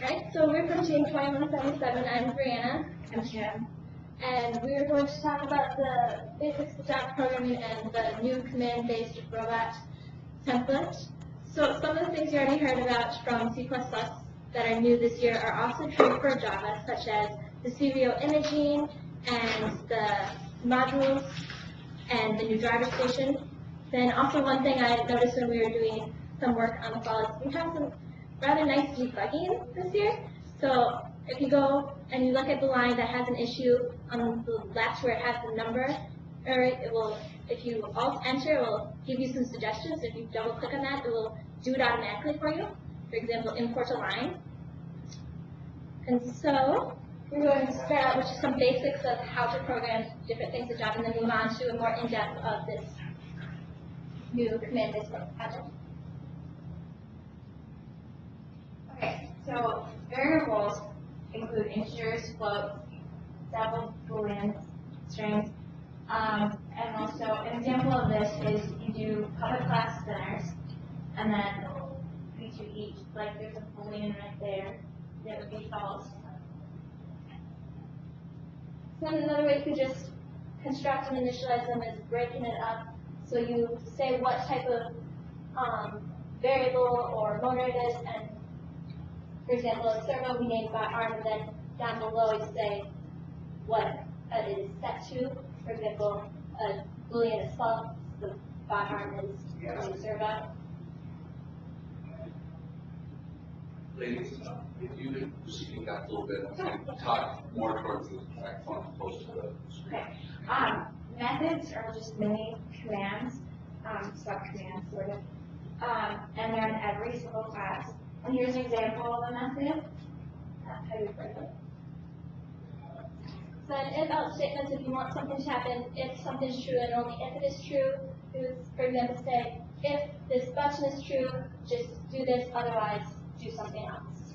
Alright, so we're from Team 2177. I'm Brianna. I'm Kim. And we are going to talk about the basics of Java programming and the new command-based robot template. So some of the things you already heard about from C++ that are new this year are also true for Java, such as the serial imaging and the modules and the new driver station. Then also one thing I noticed when we were doing some work on the fall is we have some rather nice debugging this year. So if you go and you look at the line that has an issue on the left where it has the number, or it will, if you Alt-Enter, it will give you some suggestions. If you double-click on that, it will do it automatically for you. For example, import a line. And so we're going to start out with just some basics of how to program different things in Java, and then move on to a more in-depth of this new command-based project. Okay, so variables include integers, floats, double booleans, strings, and also an example of this is you do public class centers, and then we do each, like there's a boolean right there that would be false. So another way to just construct and initialize them is breaking it up. So you say what type of variable or motor it is, and for example, a servo we named by arm, and then down below you say what it is set to. For example, a boolean is false, the by arm is the servo. Ladies, if you could just speak up a little bit and talk more towards the microphone close to the screen. Okay. Methods are just mini commands, sub-commands sort of, and they're in every single class. And here's an example of a method. How do you put it? So in if-else statements, if you want something to happen, if something is true and only if it is true, you would, for example, say, if this button is true, just do this, otherwise do something else.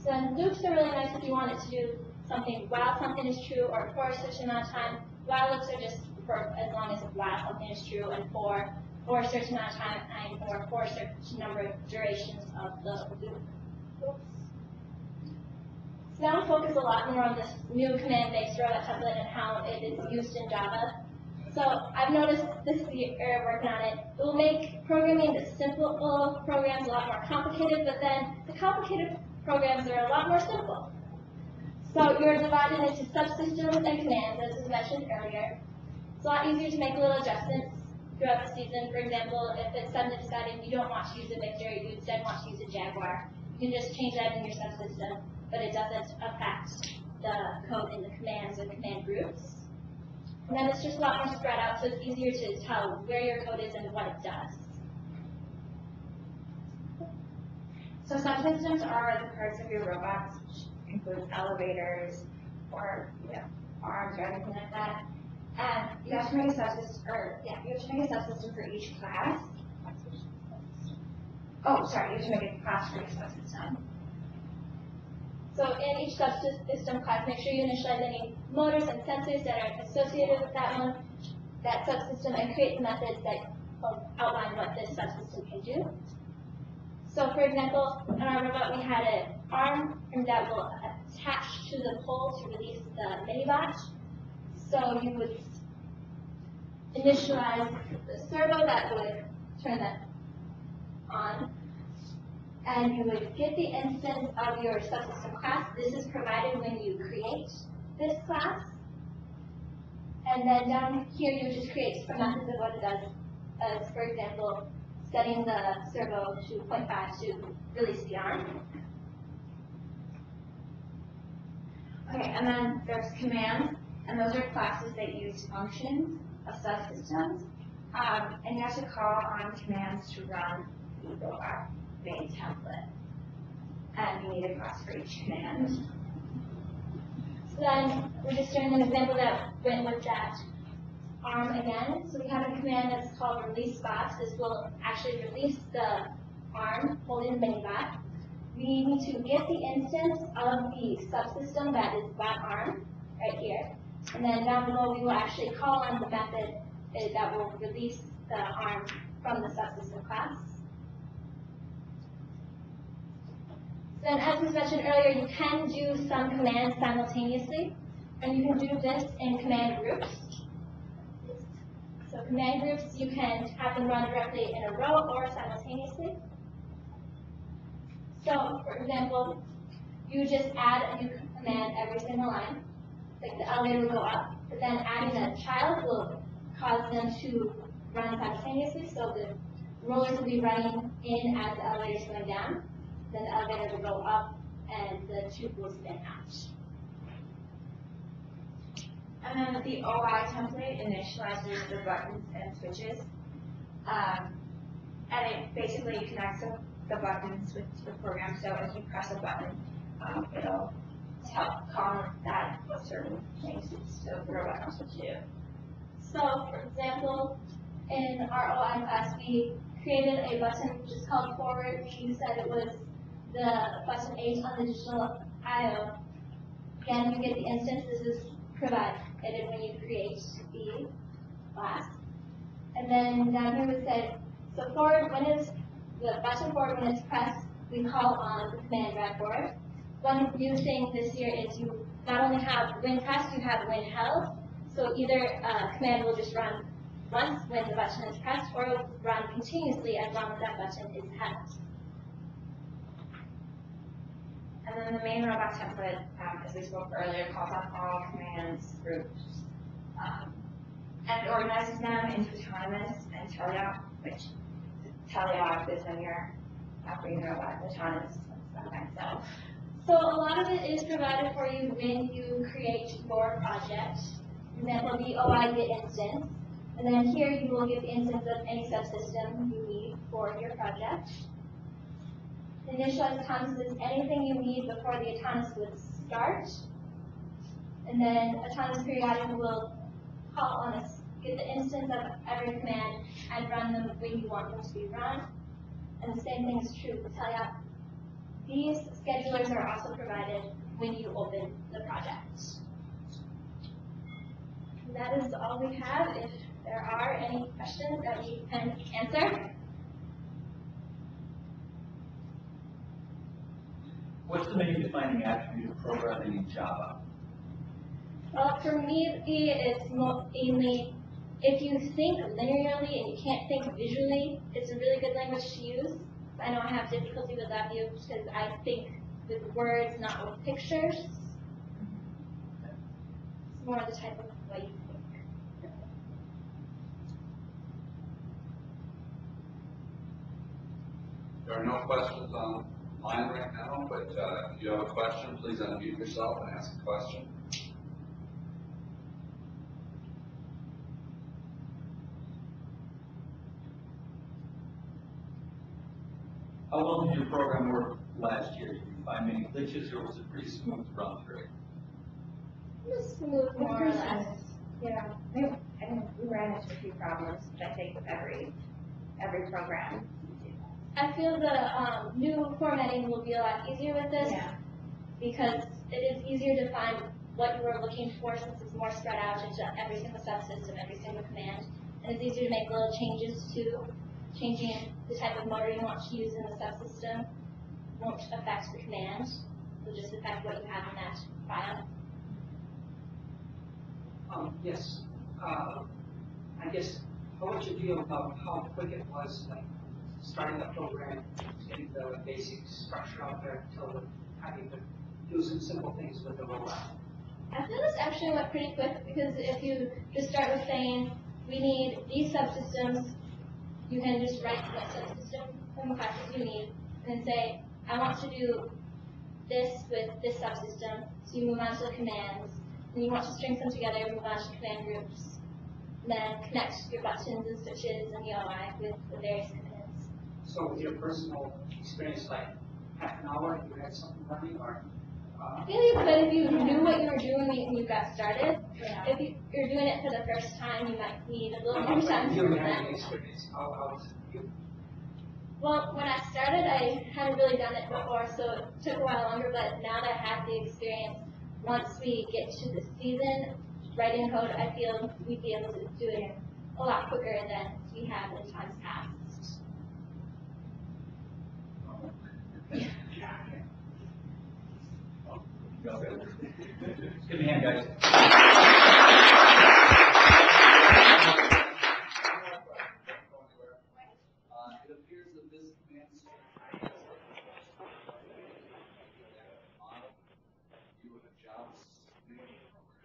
So then loops are really nice if you wanted to do something while something is true or for a certain amount of time. While loops are just for as long as while something is true, and for a certain amount of time, and for a certain number of durations of the loop. Oops. So now we'll focus a lot more on this new command-based robot template and how it is used in Java. So I've noticed this year working on it. It will make programming the simple programs a lot more complicated, but then the complicated programs are a lot more simple. So you're divided into subsystems and commands, as was mentioned earlier. It's a lot easier to make little adjustments throughout the season. For example, if it's suddenly decided you don't want to use a Victor, you instead want to use a Jaguar, you can just change that in your subsystem, but it doesn't affect the code in the commands or command groups. And then it's just a lot more spread out, so it's easier to tell where your code is and what it does. So subsystems are the parts of your robots, which includes elevators or arms or anything like that. And you have to make a subsystem, for each class. Oh, sorry, you have to make a class for each subsystem. So in each subsystem class, make sure you initialize any motors and sensors that are associated with that subsystem, and create the methods that outline what this subsystem can do. So for example, in our robot we had an arm that will attach to the pole to release the mini-bot. So you would initialize the servo that would turn that on, and you would get the instance of your subsystem class. This is provided when you create this class. And then down here you just create some methods of what it does, as for example, setting the servo to 0.5 to release the arm. Okay, and then there's commands, and those are classes that use functions of subsystems. And you have to call on commands to run the robot main template. and you need a class for each command. So then we're just doing an example that went with that arm again. So we have a command that's called release bot. This will actually release the arm holding the mini bot. We need to get the instance of the subsystem that is that arm right here. And then down below we will actually call on the method that will release the arm from the subsystem class. Then, as was mentioned earlier, you can do some commands simultaneously, and you can do this in command groups. So command groups, you can have them run directly in a row or simultaneously. So, for example, you just add a new command every single line, like the elevator will go up, but then adding a child will cause them to run simultaneously, so the rollers will be running in as the elevator is going down. Then the elevator will go up and the tube will spin out. And then the OI template initializes the buttons and switches. And it basically connects the buttons with the program. So if you press a button, it'll call that certain things so the robot knows what to do. So, for example, in our OI class, we created a button which is called forward. We said it was the button 8 on the digital I/O. Again, you get the instance. This is provided when you create the class. And then down here we said, so forward, when is the button forward when it's pressed, we call on the command drag forward. One new thing this year is you not only have when pressed, you have when held. So either a command will just run once when the button is pressed, or it will run continuously as long as that button is held. And then the main robot template, as we spoke earlier, calls on all commands, groups, and organizes them into autonomous and teleop, which teleop is when you're operating the robot, autonomous by itself. So a lot of it is provided for you when you create your project. For example, the OI get instance, and then here you will get the instance of any subsystem you need for your project. Initialize autonomous is anything you need before the autonomous would start. And then autonomous periodic will call on us, get the instance of every command and run them when you want them to be run. And the same thing is true with teleop. These schedulers are also provided when you open the project. And that is all we have. If there are any questions that we can answer. What's the main defining attribute of programming in Java? Well, for me, it's mainly if you think linearly and you can't think visually, it's a really good language to use. I know I have difficulty with that view because I think with words, not with pictures. It's more the type of way you think. There are no questions online right now, but if you have a question, please unmute yourself and ask a question. How well did your program work last year? Did you find many glitches, or was it pretty smooth to run through? It was smooth, more or less. Yeah, I mean, we ran into a few problems, but I think with every program. I feel the new formatting will be a lot easier with this because it is easier to find what you are looking for since it's more spread out into every single subsystem, every single command. And it's easier to make little changes too. Changing the type of motor you want to use in the subsystem won't affect the command. It'll just affect what you have in that file. Yes. I guess, how would you feel about how quick it was, like, starting the program, getting the basic structure out there until having to do some simple things with the rollout? I feel this actually went pretty quick because if you just start with saying, we need these subsystems, you can just write what subsystem and classes you need, and then say, I want to do this with this subsystem. So you move on to the commands. And you want to string them together, move on to command groups. And then connect your buttons and switches and the OI with the various commands. So with your personal experience, like, half an hour, you had something running, or? I feel you could if you knew what you were doing when you got started. Yeah. If you're doing it for the first time, you might need a little more But time to you learn had that. the experience, how was it for you? Well, when I started, I hadn't really done it before, so it took a while longer, but now that I have the experience, once we get to the season, writing code, I feel we'd be able to do it a lot quicker than we have in times past. Give me a hand, guys. It appears that this command center you have jobs.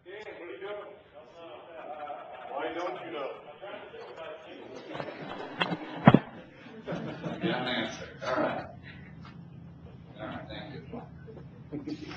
Dan, what are you doing? Why don't you know? Yeah, answer. All right. All right, thank you.